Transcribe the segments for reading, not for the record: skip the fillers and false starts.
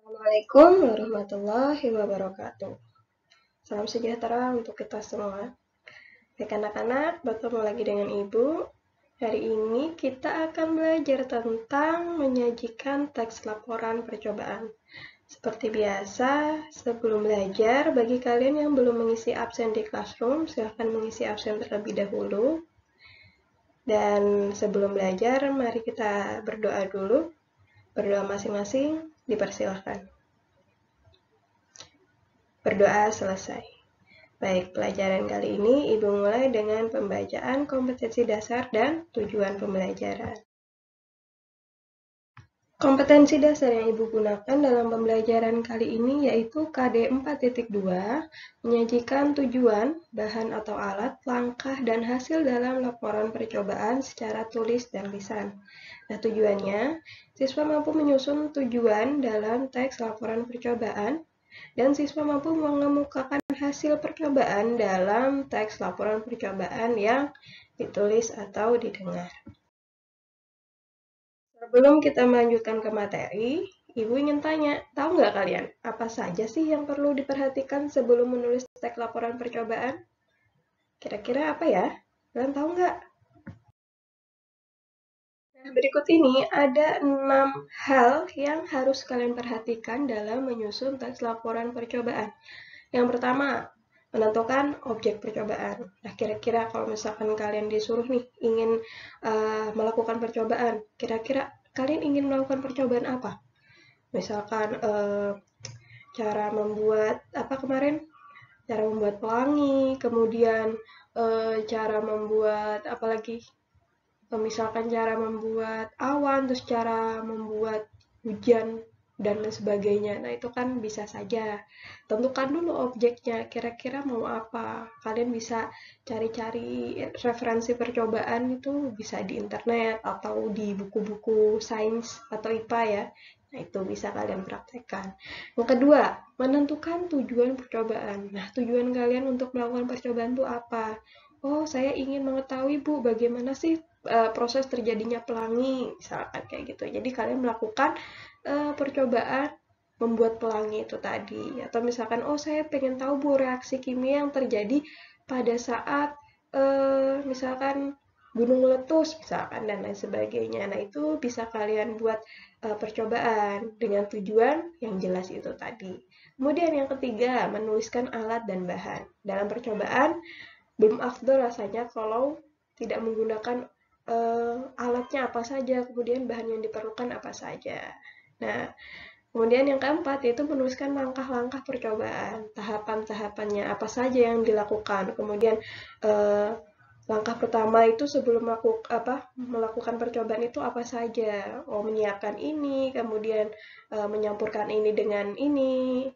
Assalamualaikum warahmatullahi wabarakatuh. Salam sejahtera untuk kita semua. Baik anak-anak, bertemu lagi dengan Ibu. Hari ini kita akan belajar tentang menyajikan teks laporan percobaan. Seperti biasa, sebelum belajar, bagi kalian yang belum mengisi absen di Classroom, silahkan mengisi absen terlebih dahulu. Dan sebelum belajar, mari kita berdoa dulu. Berdoa masing-masing, dipersilahkan. Berdoa selesai. Baik, pelajaran kali ini Ibu mulai dengan pembacaan kompetensi dasar dan tujuan pembelajaran. Kompetensi dasar yang Ibu gunakan dalam pembelajaran kali ini yaitu KD 4.2, menyajikan tujuan, bahan atau alat, langkah, dan hasil dalam laporan percobaan secara tulis dan lisan. Nah, tujuannya, siswa mampu menyusun tujuan dalam teks laporan percobaan, dan siswa mampu mengemukakan hasil percobaan dalam teks laporan percobaan yang ditulis atau didengar. Sebelum kita melanjutkan ke materi, Ibu ingin tanya, tahu nggak kalian, apa saja sih yang perlu diperhatikan sebelum menulis teks laporan percobaan? Kira-kira apa ya? Kalian tahu nggak? Nah, berikut ini ada 6 hal yang harus kalian perhatikan dalam menyusun teks laporan percobaan. Yang pertama, menentukan objek percobaan. Nah, kira-kira kalau misalkan kalian disuruh nih ingin melakukan percobaan, kira-kira kalian ingin melakukan percobaan apa? Misalkan cara membuat apa kemarin? Cara membuat pelangi, kemudian cara membuat apa lagi? Misalkan cara membuat awan, terus cara membuat hujan dan lain sebagainya. Nah, itu kan bisa saja. Tentukan dulu objeknya, kira-kira mau apa. Kalian bisa cari-cari referensi percobaan itu bisa di internet atau di buku-buku sains atau IPA ya. Nah, itu bisa kalian praktekkan. Yang kedua, menentukan tujuan percobaan. Nah, tujuan kalian untuk melakukan percobaan itu apa? Oh, saya ingin mengetahui, Bu, bagaimana sih proses terjadinya pelangi, misalkan kayak gitu. Jadi kalian melakukan percobaan membuat pelangi itu tadi. Atau misalkan, oh saya pengen tahu Bu reaksi kimia yang terjadi pada saat misalkan gunung meletus, misalkan, dan lain sebagainya. Nah, itu bisa kalian buat percobaan dengan tujuan yang jelas itu tadi. Kemudian yang ketiga, menuliskan alat dan bahan. Dalam percobaan, belum afdol rasanya kalau tidak menggunakan alatnya apa saja, kemudian bahan yang diperlukan apa saja. Nah, kemudian yang keempat yaitu menuliskan langkah-langkah percobaan, tahapan-tahapannya apa saja yang dilakukan. Kemudian langkah pertama itu sebelum melakukan percobaan itu apa saja. Oh, menyiapkan ini, kemudian menyampurkan ini dengan ini,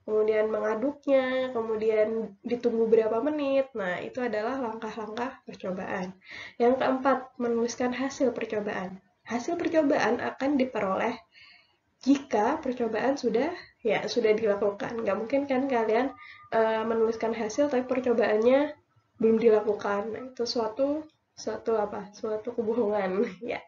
kemudian mengaduknya, kemudian ditunggu berapa menit. Nah, itu adalah langkah-langkah percobaan. Yang keempat, menuliskan hasil percobaan. Hasil percobaan akan diperoleh jika percobaan sudah dilakukan. Nggak mungkin kan kalian menuliskan hasil tapi percobaannya belum dilakukan. Nah, itu suatu kebohongan ya.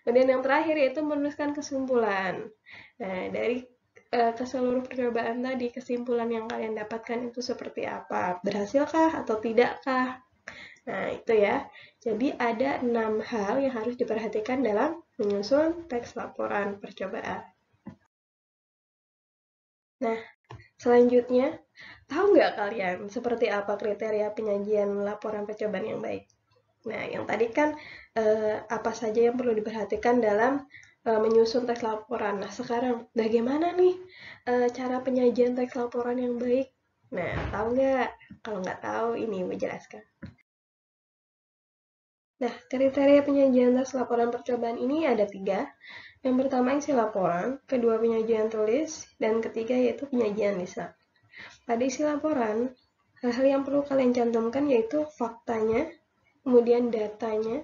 Kemudian yang terakhir yaitu menuliskan kesimpulan. Nah, dari keseluruh percobaan tadi, kesimpulan yang kalian dapatkan itu seperti apa? Berhasilkah atau tidakkah? Nah, itu ya. Jadi ada 6 hal yang harus diperhatikan dalam menyusun teks laporan percobaan. Nah, selanjutnya, tahu nggak kalian seperti apa kriteria penyajian laporan percobaan yang baik? Nah, yang tadi kan apa saja yang perlu diperhatikan dalam menyusun teks laporan. Nah, sekarang bagaimana nih cara penyajian teks laporan yang baik? Nah, tahu nggak? Kalau nggak tahu, ini menjelaskan. Nah, kriteria penyajian teks laporan percobaan ini ada 3. Yang pertama isi laporan, kedua penyajian tulis, dan ketiga yaitu penyajian lisan. Pada isi laporan, hal-hal yang perlu kalian cantumkan yaitu faktanya, kemudian datanya,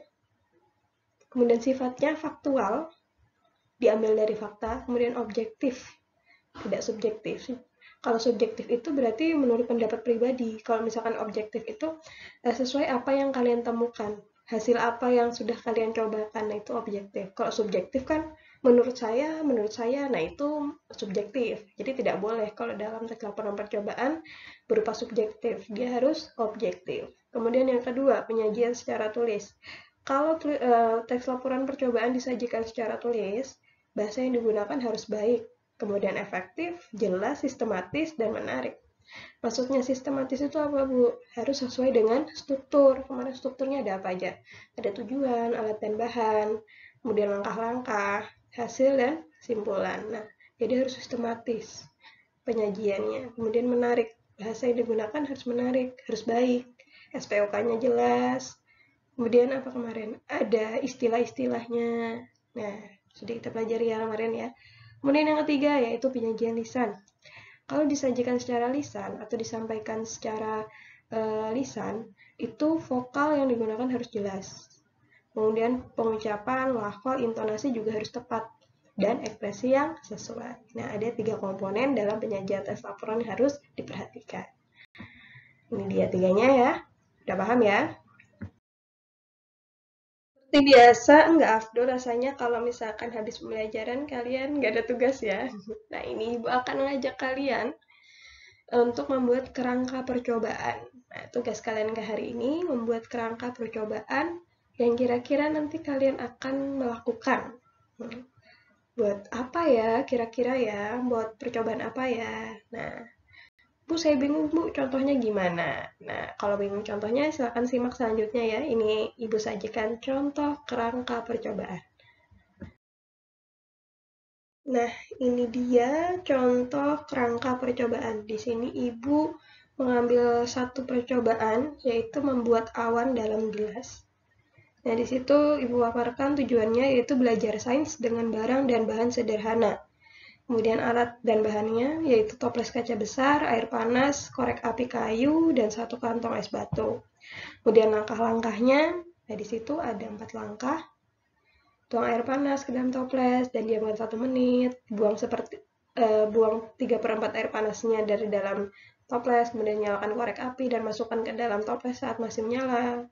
kemudian sifatnya faktual, diambil dari fakta, kemudian objektif, tidak subjektif. Kalau subjektif itu berarti menurut pendapat pribadi. Kalau misalkan objektif itu sesuai apa yang kalian temukan, hasil apa yang sudah kalian cobakan, nah itu objektif. Kalau subjektif kan menurut saya, nah itu subjektif. Jadi tidak boleh kalau dalam teks laporan percobaan berupa subjektif, dia harus objektif. Kemudian yang kedua, penyajian secara tulis. Kalau teks laporan percobaan disajikan secara tulis, bahasa yang digunakan harus baik, kemudian efektif, jelas, sistematis, dan menarik. Maksudnya sistematis itu apa, Bu? Harus sesuai dengan struktur. Kemarin strukturnya ada apa aja? Ada tujuan, alat dan bahan, kemudian langkah-langkah, hasil dan kesimpulan. Nah, jadi harus sistematis penyajiannya. Kemudian menarik. Bahasa yang digunakan harus menarik, harus baik. SPOK-nya jelas. Kemudian apa kemarin? Ada istilah-istilahnya. Nah, sudah kita pelajari ya kemarin ya. Kemudian yang ketiga yaitu penyajian lisan. Kalau disajikan secara lisan atau disampaikan secara lisan, itu vokal yang digunakan harus jelas. Kemudian pengucapan, lafal, intonasi juga harus tepat dan ekspresi yang sesuai. Nah, ada 3 komponen dalam penyajian teks laporan yang harus diperhatikan. Ini dia 3-nya ya. Udah paham ya? Seperti biasa, nggak afdol rasanya kalau misalkan habis pembelajaran kalian nggak ada tugas ya. Nah, ini Ibu akan mengajak kalian untuk membuat kerangka percobaan. Nah, tugas kalian ke hari ini membuat kerangka percobaan yang kira-kira nanti kalian akan melakukan. Buat apa ya kira-kira ya? Buat percobaan apa ya? Nah, Bu, saya bingung, Bu, contohnya gimana? Nah, kalau bingung contohnya, silakan simak selanjutnya ya. Ini Ibu sajikan contoh kerangka percobaan. Nah, ini dia contoh kerangka percobaan. Di sini Ibu mengambil satu percobaan, yaitu membuat awan dalam gelas. Nah, di situ Ibu paparkan tujuannya yaitu belajar sains dengan barang dan bahan sederhana. Kemudian alat dan bahannya yaitu toples kaca besar, air panas, korek api kayu, dan satu kantong es batu. Kemudian langkah-langkahnya, nah di situ ada 4 langkah. Tuang air panas ke dalam toples dan diamkan 1 menit. Buang 3/4 air panasnya dari dalam toples, kemudian nyalakan korek api dan masukkan ke dalam toples saat masih menyala.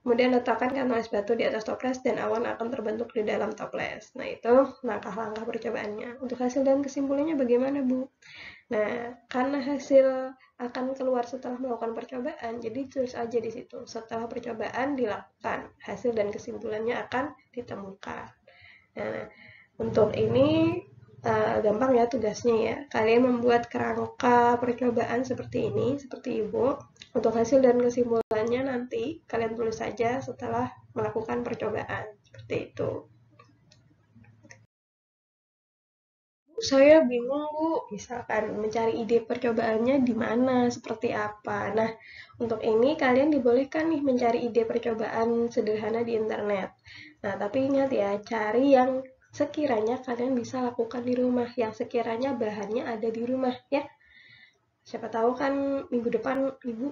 Kemudian letakkan kantong es batu di atas toples dan awan akan terbentuk di dalam toples. Nah, itu langkah-langkah percobaannya. Untuk hasil dan kesimpulannya bagaimana, Bu? Nah, karena hasil akan keluar setelah melakukan percobaan, jadi tulis aja di situ. Setelah percobaan dilakukan, hasil dan kesimpulannya akan ditemukan. Nah, untuk ini gampang ya tugasnya ya. Kalian membuat kerangka percobaan seperti ini, seperti Ibu. Untuk hasil dan kesimpulannya nanti kalian tulis saja setelah melakukan percobaan. Seperti itu. Saya bingung, Bu, misalkan mencari ide percobaannya di mana, seperti apa. Nah, untuk ini kalian dibolehkan nih mencari ide percobaan sederhana di internet. Nah, tapi ingat ya, cari yang sekiranya kalian bisa lakukan di rumah, yang sekiranya bahannya ada di rumah ya. Siapa tahu kan minggu depan Ibu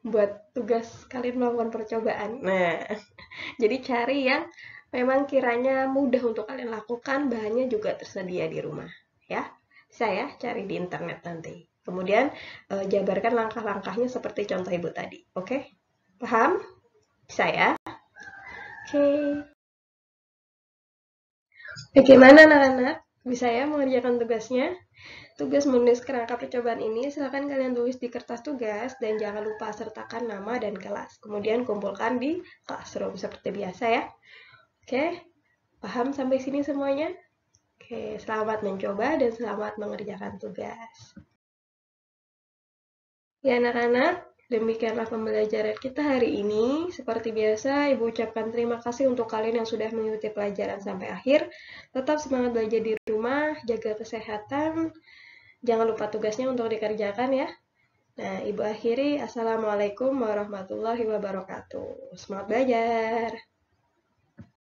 buat tugas kalian melakukan percobaan. Nah, jadi cari yang memang kiranya mudah untuk kalian lakukan, bahannya juga tersedia di rumah, ya. Bisa ya, cari di internet nanti. Kemudian jabarkan langkah-langkahnya seperti contoh Ibu tadi. Oke? Paham? Bisa ya? Oke. Bagaimana anak-anak? Bisa ya mengerjakan tugasnya? Tugas menulis kerangka percobaan ini silakan kalian tulis di kertas tugas dan jangan lupa sertakan nama dan kelas. Kemudian kumpulkan di classroom seperti biasa ya. Oke, paham sampai sini semuanya? Oke, selamat mencoba dan selamat mengerjakan tugas. Ya anak-anak, demikianlah pembelajaran kita hari ini. Seperti biasa, Ibu ucapkan terima kasih untuk kalian yang sudah mengikuti pelajaran sampai akhir. Tetap semangat belajar di rumah, jaga kesehatan. Jangan lupa tugasnya untuk dikerjakan ya. Nah, Ibu akhiri. Assalamualaikum warahmatullahi wabarakatuh. Semangat belajar.